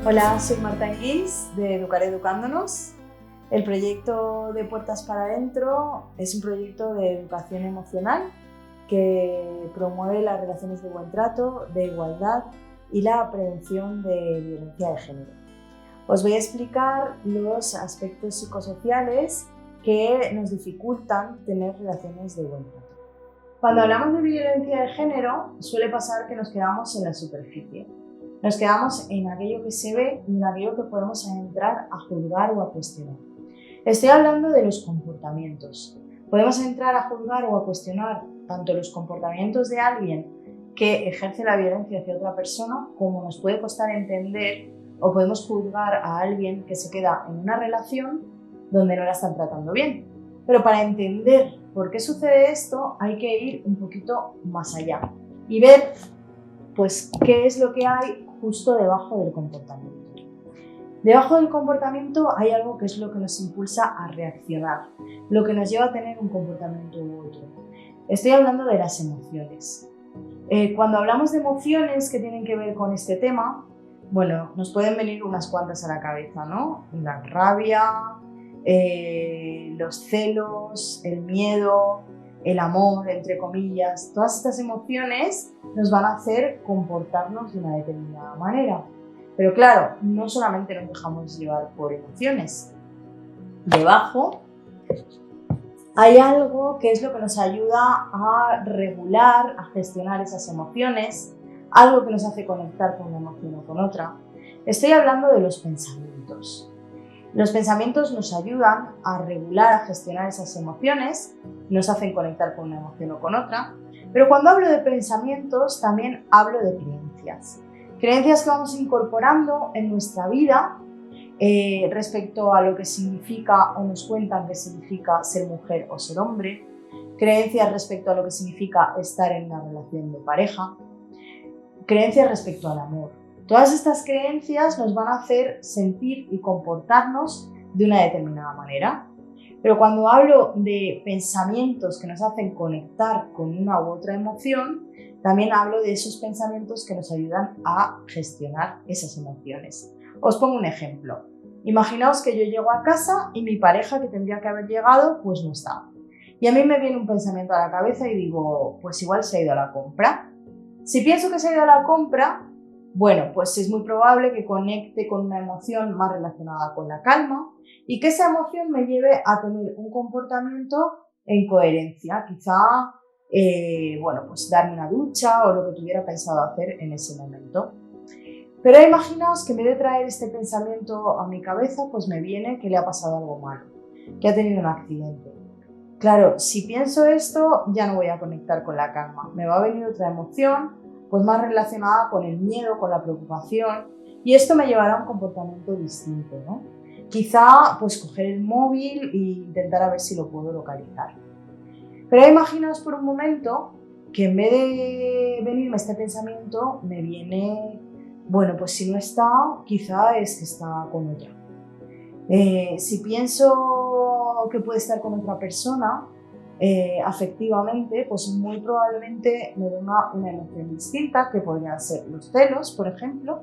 Hola, soy Marta Enguís de Educar Educándonos. El proyecto de Puertas para Adentro es un proyecto de educación emocional que promueve las relaciones de buen trato, de igualdad y la prevención de violencia de género. Os voy a explicar los aspectos psicosociales que nos dificultan tener relaciones de buen trato. Cuando hablamos de violencia de género, suele pasar que nos quedamos en la superficie. Nos quedamos en aquello que se ve y en aquello que podemos entrar a juzgar o a cuestionar. Estoy hablando de los comportamientos. Podemos entrar a juzgar o a cuestionar tanto los comportamientos de alguien que ejerce la violencia hacia otra persona, como nos puede costar entender o podemos juzgar a alguien que se queda en una relación donde no la están tratando bien. Pero para entender por qué sucede esto hay que ir un poquito más allá y ver pues qué es lo que hay justo debajo del comportamiento. Debajo del comportamiento hay algo que es lo que nos impulsa a reaccionar, lo que nos lleva a tener un comportamiento u otro. Estoy hablando de las emociones. Cuando hablamos de emociones que tienen que ver con este tema, bueno, nos pueden venir unas cuantas a la cabeza, ¿no? La rabia, los celos, el miedo, el amor, entre comillas. Todas estas emociones nos van a hacer comportarnos de una determinada manera. Pero claro, no solamente nos dejamos llevar por emociones. Debajo hay algo que es lo que nos ayuda a regular, a gestionar esas emociones, algo que nos hace conectar con una emoción o con otra. Estoy hablando de los pensamientos. Los pensamientos nos ayudan a regular, a gestionar esas emociones, nos hacen conectar con una emoción o con otra, pero cuando hablo de pensamientos también hablo de creencias. Creencias que vamos incorporando en nuestra vida respecto a lo que significa o nos cuentan que significa ser mujer o ser hombre, creencias respecto a lo que significa estar en una relación de pareja, creencias respecto al amor. Todas estas creencias nos van a hacer sentir y comportarnos de una determinada manera. Pero cuando hablo de pensamientos que nos hacen conectar con una u otra emoción, también hablo de esos pensamientos que nos ayudan a gestionar esas emociones. Os pongo un ejemplo. Imaginaos que yo llego a casa y mi pareja, que tendría que haber llegado, pues no está. Y a mí me viene un pensamiento a la cabeza y digo, pues igual se ha ido a la compra. Si pienso que se ha ido a la compra, bueno, pues es muy probable que conecte con una emoción más relacionada con la calma y que esa emoción me lleve a tener un comportamiento en coherencia. Quizá, bueno, pues darme una ducha o lo que tuviera pensado hacer en ese momento. Pero imaginaos que en vez de traer este pensamiento a mi cabeza, pues me viene que le ha pasado algo malo, que ha tenido un accidente. Claro, si pienso esto, ya no voy a conectar con la calma. Me va a venir otra emoción, pues más relacionada con el miedo, con la preocupación, y esto me llevará a un comportamiento distinto, ¿no? Quizá, pues coger el móvil e intentar a ver si lo puedo localizar. Pero imaginaos por un momento que en vez de venirme este pensamiento, me viene, bueno, pues si no está, quizá es que está con otra. Si pienso que puede estar con otra persona, afectivamente, pues muy probablemente me venga una emoción distinta, que podrían ser los celos, por ejemplo,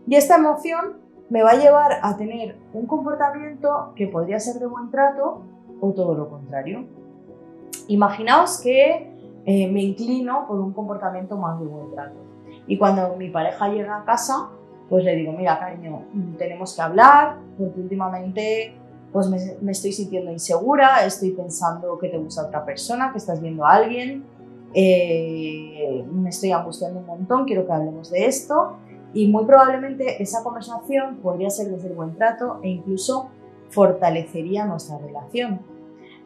y esta emoción me va a llevar a tener un comportamiento que podría ser de buen trato o todo lo contrario. Imaginaos que me inclino por un comportamiento más de buen trato y cuando mi pareja llega a casa, pues le digo, mira cariño, tenemos que hablar porque últimamente pues me estoy sintiendo insegura, estoy pensando que te gusta otra persona, que estás viendo a alguien, me estoy angustiando un montón, quiero que hablemos de esto y muy probablemente esa conversación podría ser desde el buen trato e incluso fortalecería nuestra relación.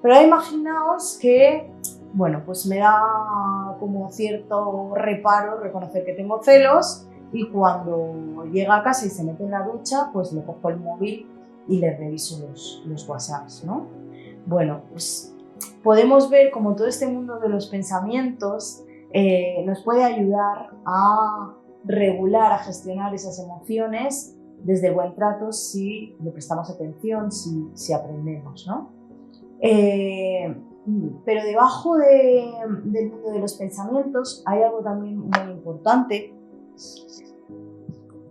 Pero imaginaos que, bueno, pues me da como cierto reparo reconocer que tengo celos y cuando llega a casa y se mete en la ducha, pues le cojo el móvil y le reviso los WhatsApps, ¿no? Bueno, pues podemos ver como todo este mundo de los pensamientos nos puede ayudar a regular, a gestionar esas emociones desde el buen trato si le prestamos atención, si aprendemos, ¿no? Pero debajo del mundo de los pensamientos hay algo también muy importante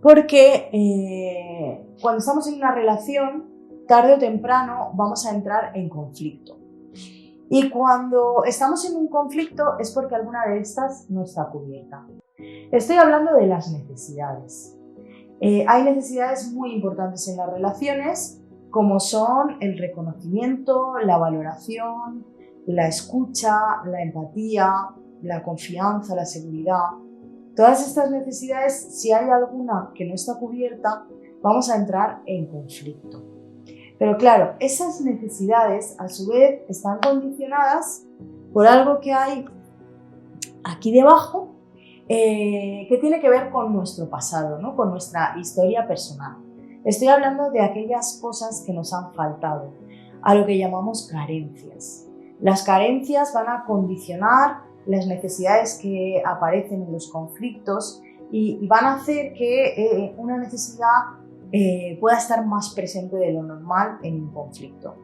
Porque cuando estamos en una relación, tarde o temprano vamos a entrar en conflicto. Y cuando estamos en un conflicto es porque alguna de estas no está cubierta. Estoy hablando de las necesidades. Hay necesidades muy importantes en las relaciones, como son el reconocimiento, la valoración, la escucha, la empatía, la confianza, la seguridad. Todas estas necesidades, si hay alguna que no está cubierta, vamos a entrar en conflicto. Pero claro, esas necesidades a su vez están condicionadas por algo que hay aquí debajo, que tiene que ver con nuestro pasado, ¿no? Con nuestra historia personal. Estoy hablando de aquellas cosas que nos han faltado, a lo que llamamos carencias. Las carencias van a condicionar las necesidades que aparecen en los conflictos y van a hacer que una necesidad pueda estar más presente de lo normal en un conflicto.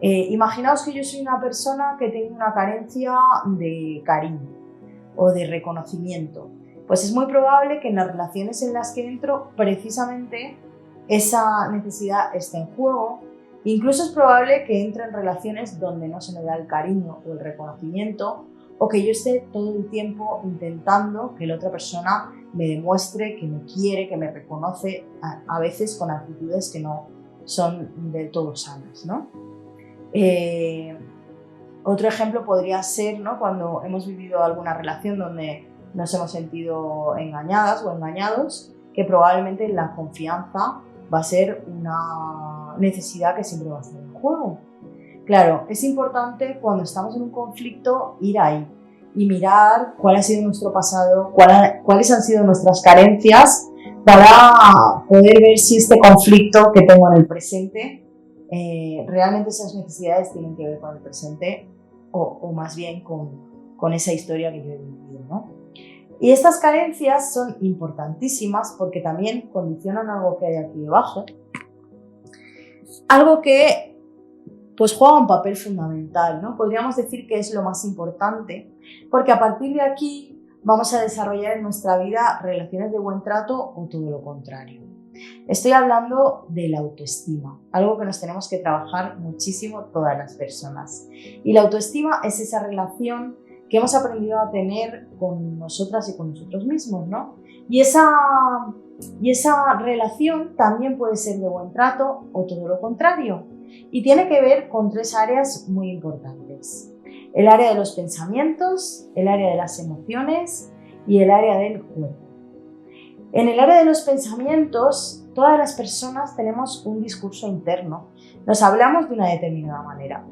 Imaginaos que yo soy una persona que tiene una carencia de cariño o de reconocimiento. Pues es muy probable que en las relaciones en las que entro precisamente esa necesidad esté en juego. Incluso es probable que entre en relaciones donde no se me da el cariño o el reconocimiento, o que yo esté todo el tiempo intentando que la otra persona me demuestre que me quiere, que me reconoce, a veces con actitudes que no son del todo sanas, ¿no? Otro ejemplo podría ser, ¿no?, cuando hemos vivido alguna relación donde nos hemos sentido engañadas o engañados, que probablemente la confianza va a ser una necesidad que siempre va a estar en juego. Claro, es importante cuando estamos en un conflicto ir ahí y mirar cuál ha sido nuestro pasado, cuáles han sido nuestras carencias, para poder ver si este conflicto que tengo en el presente, realmente esas necesidades tienen que ver con el presente o más bien con esa historia que yo he vivido, ¿no? Y estas carencias son importantísimas porque también condicionan algo que hay aquí debajo, algo que pues juega un papel fundamental, ¿no? Podríamos decir que es lo más importante, porque a partir de aquí vamos a desarrollar en nuestra vida relaciones de buen trato o todo lo contrario. Estoy hablando de la autoestima, algo que nos tenemos que trabajar muchísimo todas las personas. Y la autoestima es esa relación que hemos aprendido a tener con nosotras y con nosotros mismos, ¿no? Y esa relación también puede ser de buen trato o todo lo contrario. Y tiene que ver con tres áreas muy importantes: el área de los pensamientos, el área de las emociones y el área del cuerpo. En el área de los pensamientos, todas las personas tenemos un discurso interno. Nos hablamos de una determinada manera.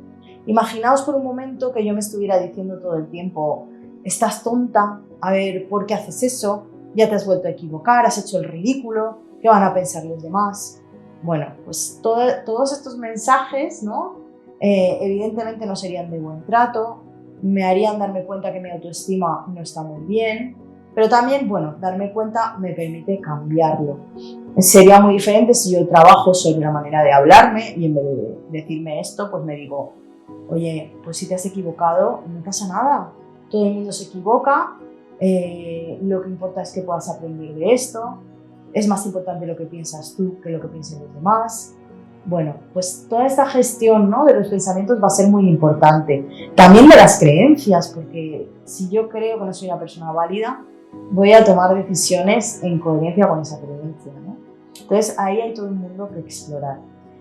Imaginaos por un momento que yo me estuviera diciendo todo el tiempo: estás tonta, a ver, ¿por qué haces eso? Ya te has vuelto a equivocar, has hecho el ridículo, ¿qué van a pensar los demás? Bueno, pues todos estos mensajes, ¿no? Evidentemente no serían de buen trato, me harían darme cuenta que mi autoestima no está muy bien, pero también, bueno, darme cuenta me permite cambiarlo. Sería muy diferente si yo trabajo sobre la manera de hablarme y en vez de decirme esto, pues me digo: oye, pues si te has equivocado, no pasa nada, todo el mundo se equivoca, lo que importa es que puedas aprender de esto, es más importante lo que piensas tú que lo que piensen los demás. Bueno, pues toda esta gestión, ¿no?, de los pensamientos va a ser muy importante. También de las creencias, porque si yo creo que no soy una persona válida, voy a tomar decisiones en coherencia con esa creencia, ¿no? Entonces ahí hay todo un mundo que explorar.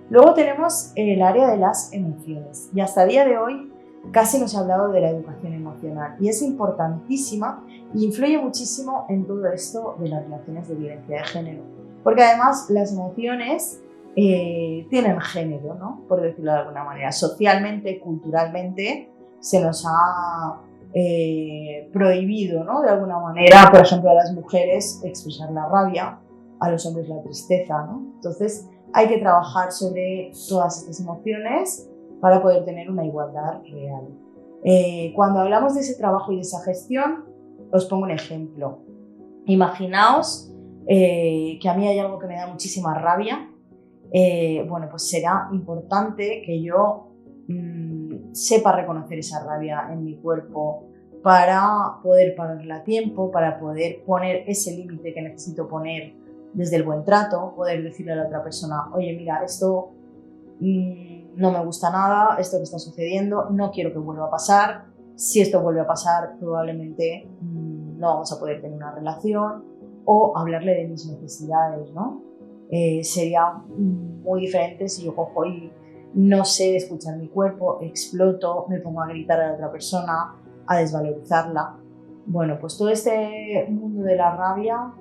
Luego tenemos el área de las emociones, y hasta el día de hoy casi no se ha hablado de la educación emocional, y es importantísima y influye muchísimo en todo esto de las relaciones de violencia de género, porque además las emociones tienen género, ¿no?, por decirlo de alguna manera. Socialmente, culturalmente, se nos ha prohibido, ¿no?, de alguna manera, por ejemplo, a las mujeres expresar la rabia, a los hombres la tristeza, ¿no? Entonces hay que trabajar sobre todas estas emociones para poder tener una igualdad real. Cuando hablamos de ese trabajo y de esa gestión, os pongo un ejemplo. Imaginaos que a mí hay algo que me da muchísima rabia. Bueno, pues será importante que yo sepa reconocer esa rabia en mi cuerpo para poder pararla a tiempo, para poder poner ese límite que necesito poner desde el buen trato, poder decirle a la otra persona, oye, mira, esto no me gusta nada, esto que está sucediendo, no quiero que vuelva a pasar. Si esto vuelve a pasar, probablemente no vamos a poder tener una relación, o hablarle de mis necesidades, ¿no? Sería muy diferente si yo cojo y no sé escuchar mi cuerpo, exploto, me pongo a gritar a la otra persona, a desvalorizarla. Bueno, pues todo este mundo de la rabia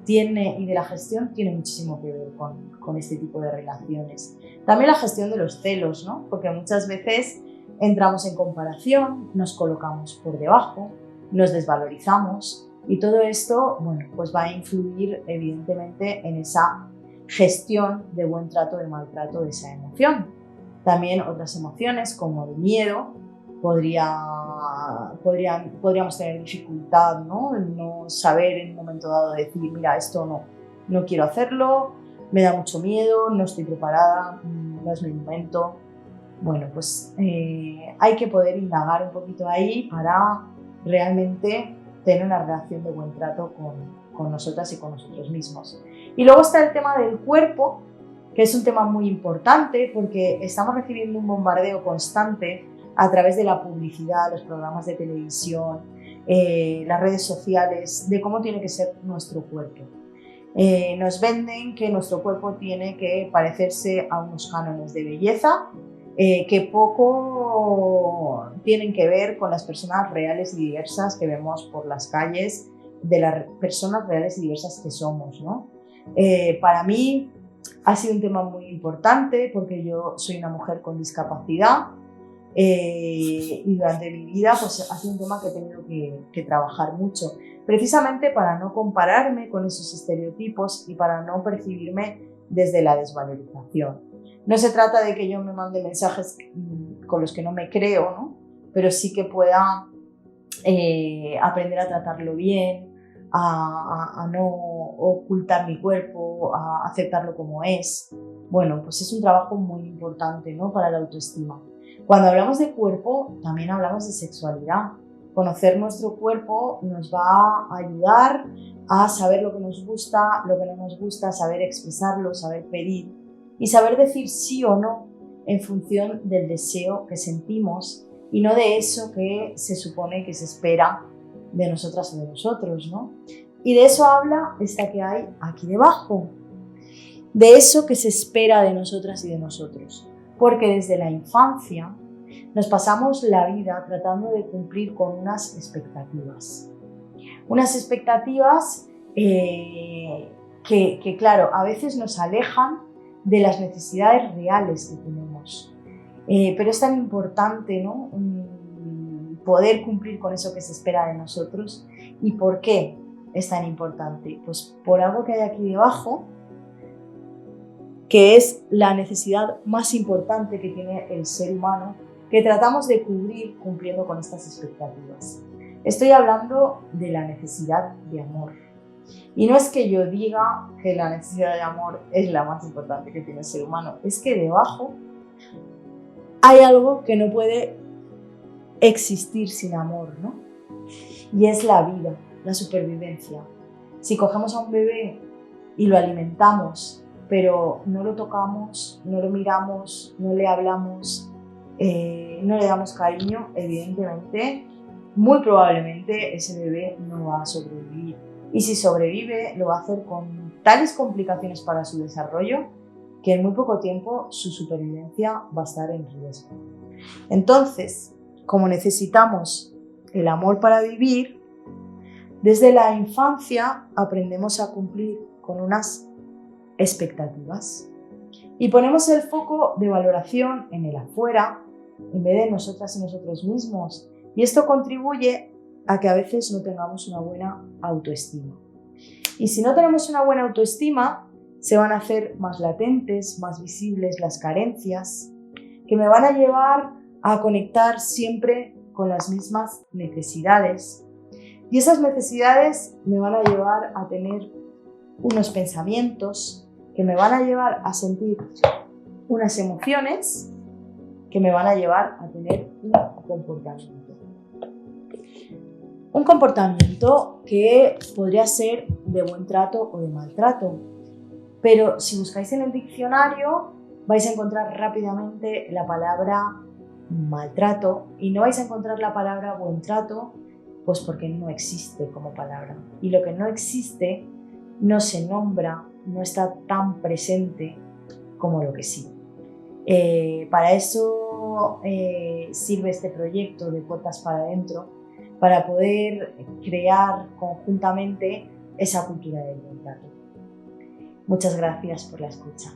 y de la gestión tiene muchísimo que ver con este tipo de relaciones. También la gestión de los celos, ¿no? Porque muchas veces entramos en comparación, nos colocamos por debajo, nos desvalorizamos, y todo esto, bueno, pues va a influir evidentemente en esa gestión de buen trato, de maltrato de esa emoción. También otras emociones como el miedo podríamos tener dificultad, ¿no? En no saber en un momento dado decir, mira, esto no quiero hacerlo, me da mucho miedo, no estoy preparada, no es mi momento. Bueno, pues hay que poder indagar un poquito ahí para realmente tener una relación de buen trato con nosotras y con nosotros mismos. Y luego está el tema del cuerpo, que es un tema muy importante porque estamos recibiendo un bombardeo constante a través de la publicidad, los programas de televisión, las redes sociales, de cómo tiene que ser nuestro cuerpo. Nos venden que nuestro cuerpo tiene que parecerse a unos cánones de belleza, que poco tienen que ver con las personas reales y diversas que vemos por las calles, de las personas reales y diversas que somos, ¿no? Para mí ha sido un tema muy importante porque yo soy una mujer con discapacidad, y durante mi vida pues, ha sido un tema que he tenido que trabajar mucho, precisamente para no compararme con esos estereotipos y para no percibirme desde la desvalorización. No se trata de que yo me mande mensajes con los que no me creo, ¿no? Pero sí que pueda aprender a tratarlo bien, a no ocultar mi cuerpo, a aceptarlo como es. Bueno, pues es un trabajo muy importante, ¿no? Para la autoestima. Cuando hablamos de cuerpo, también hablamos de sexualidad. Conocer nuestro cuerpo nos va a ayudar a saber lo que nos gusta, lo que no nos gusta, saber expresarlo, saber pedir y saber decir sí o no en función del deseo que sentimos y no de eso que se supone que se espera de nosotras o de nosotros, ¿no? Y de eso habla esta que hay aquí debajo, de eso que se espera de nosotras y de nosotros. Porque desde la infancia nos pasamos la vida tratando de cumplir con unas expectativas. Unas expectativas que, claro, a veces nos alejan de las necesidades reales que tenemos. Pero es tan importante, ¿no? Poder cumplir con eso que se espera de nosotros. ¿Y por qué es tan importante? Pues por algo que hay aquí debajo, que es la necesidad más importante que tiene el ser humano, que tratamos de cubrir cumpliendo con estas expectativas. Estoy hablando de la necesidad de amor. Y no es que yo diga que la necesidad de amor es la más importante que tiene el ser humano, es que debajo hay algo que no puede existir sin amor, ¿no? Y es la vida, la supervivencia. Si cogemos a un bebé y lo alimentamos, pero no lo tocamos, no lo miramos, no le hablamos, no le damos cariño, evidentemente, muy probablemente ese bebé no va a sobrevivir. Y si sobrevive, lo va a hacer con tales complicaciones para su desarrollo que en muy poco tiempo su supervivencia va a estar en riesgo. Entonces, como necesitamos el amor para vivir, desde la infancia aprendemos a cumplir con unas expectativas y ponemos el foco de valoración en el afuera en vez de nosotras y nosotros mismos, y esto contribuye a que a veces no tengamos una buena autoestima. Y si no tenemos una buena autoestima, se van a hacer más latentes, más visibles las carencias, que me van a llevar a conectar siempre con las mismas necesidades. Y esas necesidades me van a llevar a tener unos pensamientos que me van a llevar a sentir unas emociones que me van a llevar a tener un comportamiento. Un comportamiento que podría ser de buen trato o de maltrato. Pero si buscáis en el diccionario vais a encontrar rápidamente la palabra maltrato y no vais a encontrar la palabra buen trato, pues porque no existe como palabra. Y lo que no existe no se nombra, no está tan presente como lo que sí. Para eso sirve este proyecto de Puertas para Adentro, para poder crear conjuntamente esa cultura del buen trato. Muchas gracias por la escucha.